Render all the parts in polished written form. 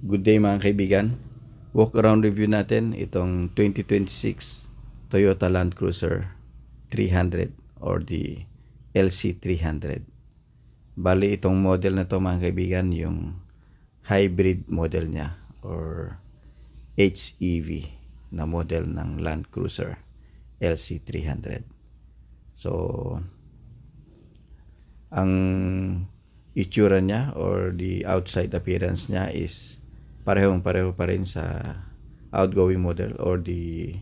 Good day mga kaibigan. Walk around review natin itong 2026 Toyota Land Cruiser 300 or the LC300. Bali itong model na to mga kaibigan, yung hybrid model niya or HEV na model ng Land Cruiser LC300. So ang itsura niya or the outside appearance niya is parehong-pareho pa rin sa outgoing model or the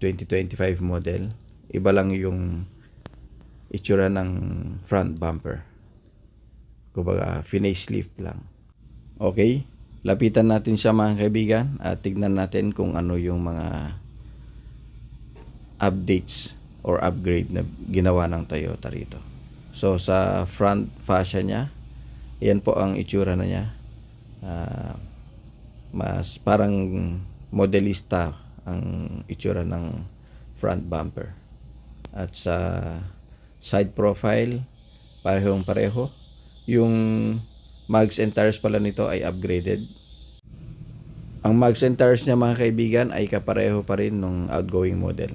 2025 model. Iba lang yung itsura ng front bumper. Kumbaga, facelift lang. Okay, lapitan natin siya mga kaibigan at tignan natin kung ano yung mga updates or upgrade na ginawa ng Toyota rito. So sa front fascia niya, yan po ang itsura na niya. Mas parang modelista ang itsura ng front bumper. At sa side profile, parehong pareho. Yung mags and tires pala nito ay upgraded. Ang mags and tires niya mga kaibigan ay kapareho pa rin nung outgoing model.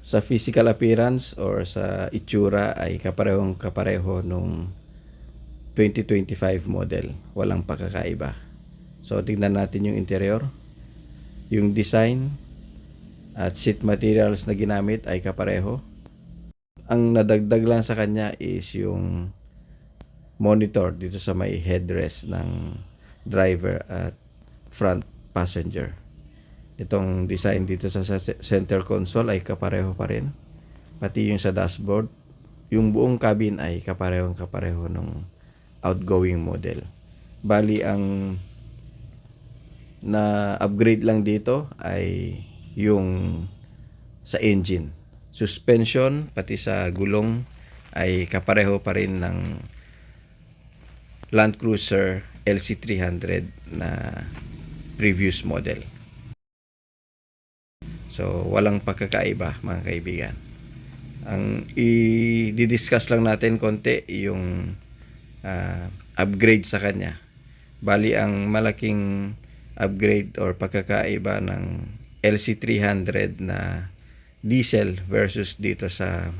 Sa physical appearance or sa itsura ay kapareho nung 2025 model. Walang pagkakaiba. So tingnan natin yung interior. Yung design at seat materials na ginamit ay kapareho. Ang nadagdag lang sa kanya is yung monitor dito sa may headrest ng driver at front passenger. Itong design dito sa center console ay kapareho pa rin. Pati yung sa dashboard, yung buong cabin ay kapareho nung outgoing model. Bali ang na upgrade lang dito ay yung sa engine. Suspension pati sa gulong ay kapareho pa rin ng Land Cruiser LC300 na previous model. So, walang pagkakaiba mga kaibigan. Ang i-discuss lang natin konti yung upgrade sa kanya. Bali, ang malaking upgrade or pagkakaiba ng LC300 na diesel versus dito sa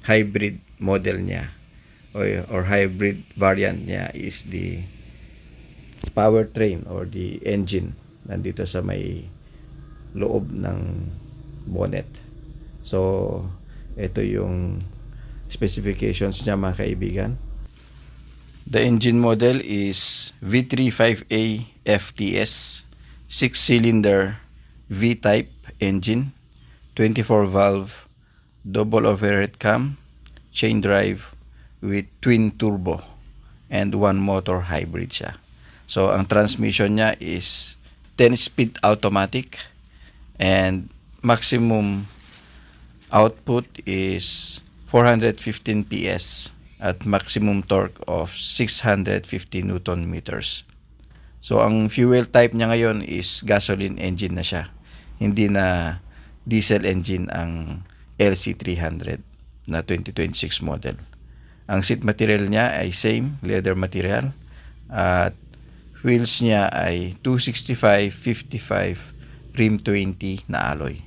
hybrid model niya or hybrid variant niya is the powertrain or the engine nandito sa may loob ng bonnet. So ito yung specifications niya mga kaibigan. The engine model is V35A FTS 6-cylinder V-type engine, 24 valve, double overhead cam, chain drive with twin turbo and one motor hybrid siya. So ang transmission niya is 10-speed automatic and maximum output is 415 PS at maximum torque of 650 Newton meters. So ang fuel type niya ngayon is gasoline engine na siya. Hindi na diesel engine ang LC300 na 2026 model. Ang seat material niya ay same, leather material. At wheels niya ay 265/55 rim 20 na alloy.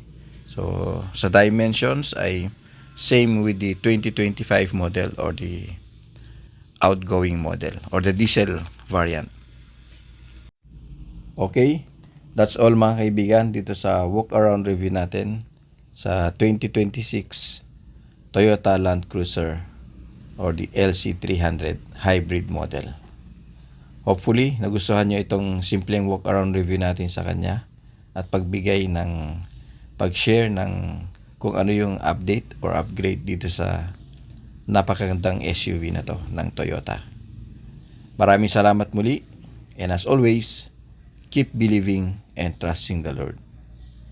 So sa dimensions ay same with the 2025 model or the outgoing model or the diesel variant. Okay, that's all mga kaibigan dito sa walk around review natin sa 2026 Toyota Land Cruiser or the LC300 hybrid model. Hopefully, nagustuhan nyo itong simpleng walk around review natin sa kanya at pagbigay ng pag-share ng kung ano yung update or upgrade dito sa napakagandang SUV na to ng Toyota. Maraming salamat muli, and as always, keep believing and trusting the Lord.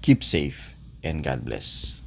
Keep safe and God bless.